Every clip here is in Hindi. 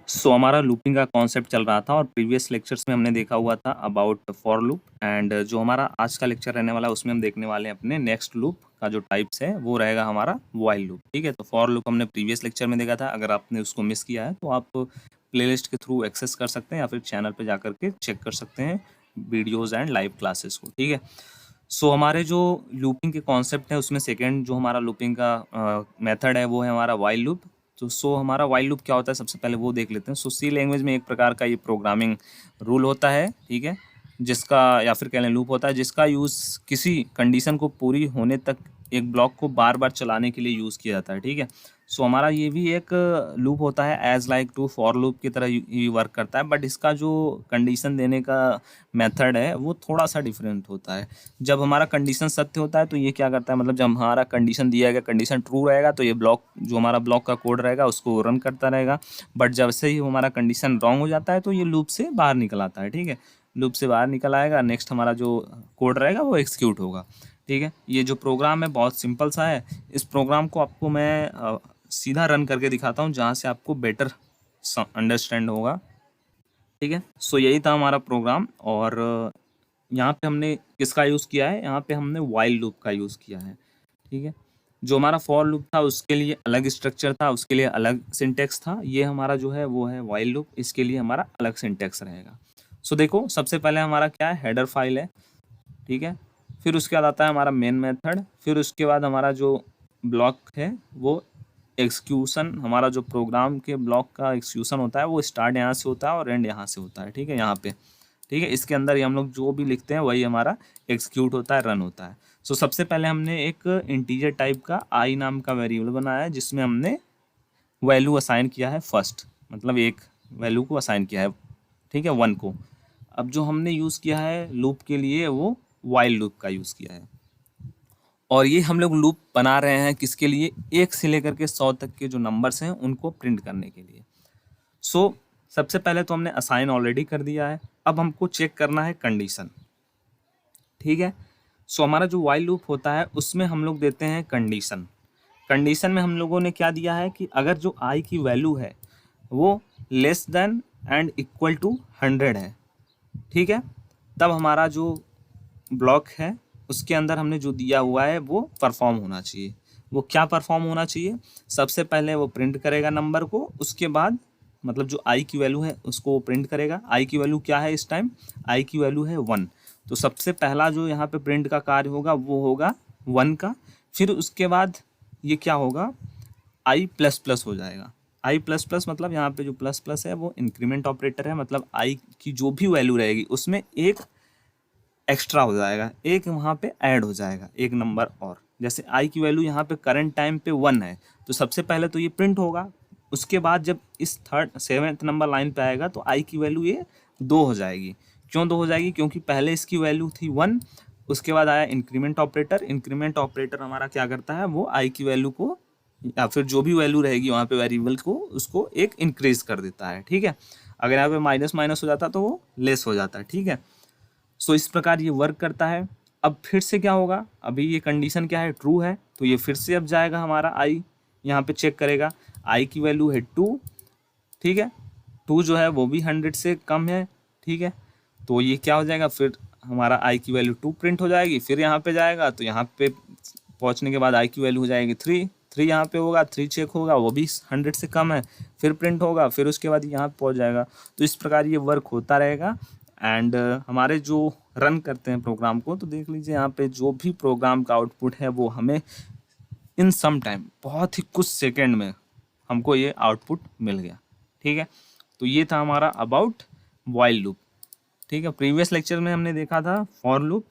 हमारा लूपिंग का कॉन्सेप्ट चल रहा था और प्रीवियस लेक्चर्स में हमने देखा हुआ था अबाउट फॉर लूप एंड जो हमारा आज का लेक्चर रहने वाला है उसमें हम देखने वाले हैं अपने नेक्स्ट लूप का जो टाइप्स है वो रहेगा हमारा व्हाइल लूप। ठीक है, तो फॉर लूप हमने प्रीवियस लेक्चर में देखा था। अगर आपने उसको मिस किया है तो आप प्लेलिस्ट के थ्रू एक्सेस कर सकते हैं या फिर चैनल पर जाकर के चेक कर सकते हैं वीडियोज़ एंड लाइव क्लासेस को। ठीक है, हमारे जो लूपिंग के कॉन्सेप्ट है उसमें सेकेंड जो हमारा लूपिंग का मेथड है वो है हमारा व्हाइल लूप। तो हमारा व्हाइल लूप क्या होता है सबसे पहले वो देख लेते हैं। सी लैंग्वेज में एक प्रकार का ये प्रोग्रामिंग रूल होता है, ठीक है, जिसका या फिर कह लें लूप होता है जिसका यूज़ किसी कंडीशन को पूरी होने तक एक ब्लॉक को बार बार चलाने के लिए यूज़ किया जाता है। ठीक है, हमारा ये भी एक लूप होता है as like to for loop की तरह ही वर्क करता है, बट इसका जो कंडीशन देने का मेथड है वो थोड़ा सा डिफरेंट होता है। जब हमारा कंडीशन सत्य होता है तो ये क्या करता है, मतलब जब हमारा कंडीशन दिया गया कंडीशन ट्रू रहेगा तो ये ब्लॉक जो हमारा ब्लॉक का कोड रहेगा उसको रन करता रहेगा। बट जब से ही हमारा कंडीशन रॉन्ग हो जाता है तो ये लूप से बाहर निकल आता है। ठीक है, लूप से बाहर निकल आएगा, नेक्स्ट हमारा जो कोड रहेगा वो एग्जीक्यूट होगा। ठीक है, ये जो प्रोग्राम है बहुत सिंपल सा है। इस प्रोग्राम को आपको मैं सीधा रन करके दिखाता हूँ जहाँ से आपको बेटर अंडरस्टैंड होगा। ठीक है, यही था हमारा प्रोग्राम और यहाँ पे हमने किसका यूज़ किया है, यहाँ पे हमने व्हाइल लूप का यूज़ किया है। ठीक है, जो हमारा फॉर लूप था उसके लिए अलग स्ट्रक्चर था, उसके लिए अलग सिंटेक्स था। ये हमारा जो है वो है व्हाइल लूप, इसके लिए हमारा अलग सिंटेक्स रहेगा। देखो सबसे पहले हमारा क्या है, हेडर फाइल है। ठीक है, फिर उसके बाद आता है हमारा मेन मेथड, फिर उसके बाद हमारा जो ब्लॉक है वो एक्सक्यूशन, हमारा जो प्रोग्राम के ब्लॉक का एक्सक्यूशन होता है वो स्टार्ट यहाँ से होता है और एंड यहाँ से होता है। ठीक है, यहाँ पे ठीक है, इसके अंदर ही हम लोग जो भी लिखते हैं वही हमारा एग्जीक्यूट होता है, रन होता है। सबसे पहले हमने एक इंटीजर टाइप का आई नाम का वेरिएबल बनाया है जिसमें हमने वैल्यू असाइन किया है फर्स्ट, मतलब एक वैल्यू को असाइन किया है। ठीक है, 1 को। अब जो हमने यूज़ किया है लूप के लिए वो व्हाइल लूप का यूज़ किया है और ये हम लोग लूप बना रहे हैं किसके लिए, 1 से लेकर के 100 तक के जो नंबर्स हैं उनको प्रिंट करने के लिए। सबसे पहले तो हमने असाइन ऑलरेडी कर दिया है, अब हमको चेक करना है कंडीशन। ठीक है, हमारा जो व्हाइल लूप होता है उसमें हम लोग देते हैं कंडीशन। कंडीशन में हम लोगों ने क्या दिया है कि अगर जो आई की वैल्यू है वो less than and equal to 100 है, ठीक है, तब हमारा जो ब्लॉक है उसके अंदर हमने जो दिया हुआ है वो परफॉर्म होना चाहिए। वो क्या परफॉर्म होना चाहिए, सबसे पहले वो प्रिंट करेगा नंबर को, उसके बाद मतलब जो आई की वैल्यू है उसको वो प्रिंट करेगा। आई की वैल्यू क्या है इस टाइम, आई की वैल्यू है 1, तो सबसे पहला जो यहाँ पे प्रिंट का कार्य होगा वो होगा 1 का। फिर उसके बाद ये क्या होगा, आई प्लस प्लस हो जाएगा। आई प्लस प्लस मतलब यहाँ पे जो प्लस प्लस है वो इंक्रीमेंट ऑपरेटर है, मतलब आई की जो भी वैल्यू रहेगी उसमें एक एक्स्ट्रा हो जाएगा, एक वहाँ पे ऐड हो जाएगा एक नंबर और। जैसे आई की वैल्यू यहाँ पे करंट टाइम पे 1 है तो सबसे पहले तो ये प्रिंट होगा, उसके बाद जब इस 7th नंबर लाइन पे आएगा तो आई की वैल्यू ये 2 हो जाएगी। क्यों 2 हो जाएगी, क्योंकि पहले इसकी वैल्यू थी 1, उसके बाद आया इंक्रीमेंट ऑपरेटर। इंक्रीमेंट ऑपरेटर हमारा क्या करता है, वो आई की वैल्यू को या फिर जो भी वैल्यू रहेगी वहाँ पे वेरिएबल को उसको एक इंक्रीज कर देता है। ठीक है, अगर यहाँ पे माइनस माइनस हो जाता तो वो लेस हो जाता है। ठीक है, इस प्रकार ये वर्क करता है। अब फिर से क्या होगा, अभी ये कंडीशन क्या है, ट्रू है, तो ये फिर से अब जाएगा हमारा आई, यहाँ पे चेक करेगा, आई की वैल्यू है 2। ठीक है, 2 जो है वो भी 100 से कम है। ठीक है, तो ये क्या हो जाएगा, फिर हमारा आई की वैल्यू 2 प्रिंट हो जाएगी। फिर यहाँ पे जाएगा तो यहाँ पे पहुँचने के बाद आई की वैल्यू हो जाएगी 3 यहाँ पे होगा, 3 चेक होगा, वो भी 100 से कम है, फिर प्रिंट होगा, फिर उसके बाद यहाँ पहुँच जाएगा। तो इस प्रकार ये वर्क होता रहेगा। एंड हमारे जो रन करते हैं प्रोग्राम को, तो देख लीजिए यहाँ पे जो भी प्रोग्राम का आउटपुट है वो हमें इन सम टाइम, बहुत ही कुछ सेकंड में हमको ये आउटपुट मिल गया। ठीक है, तो ये था हमारा अबाउट व्हाइल लूप। ठीक है, प्रीवियस लेक्चर में हमने देखा था फॉर लूप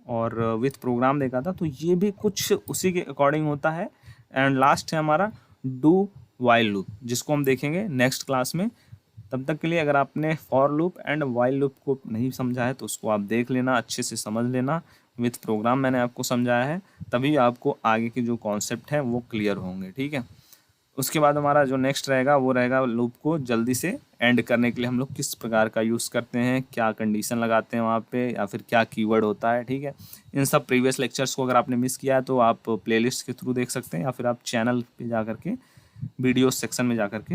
और विथ प्रोग्राम देखा था, तो ये भी कुछ उसी के अकॉर्डिंग होता है। एंड लास्ट है हमारा डू व्हाइल लूप, जिसको हम देखेंगे नेक्स्ट क्लास में। तब तक के लिए अगर आपने for loop and while loop को नहीं समझा है तो उसको आप देख लेना, अच्छे से समझ लेना। विथ प्रोग्राम मैंने आपको समझाया है, तभी आपको आगे के जो कॉन्सेप्ट हैं वो क्लियर होंगे। ठीक है, उसके बाद हमारा जो नेक्स्ट रहेगा वो रहेगा लूप को जल्दी से एंड करने के लिए हम लोग किस प्रकार का यूज़ करते हैं, क्या कंडीशन लगाते हैं वहाँ पे, या फिर क्या कीवर्ड होता है। ठीक है, इन सब प्रीवियस लेक्चर्स को अगर आपने मिस किया है तो आप प्लेलिस्ट के थ्रू देख सकते हैं या फिर आप चैनल पे जा करके वीडियो सेक्शन में जा करके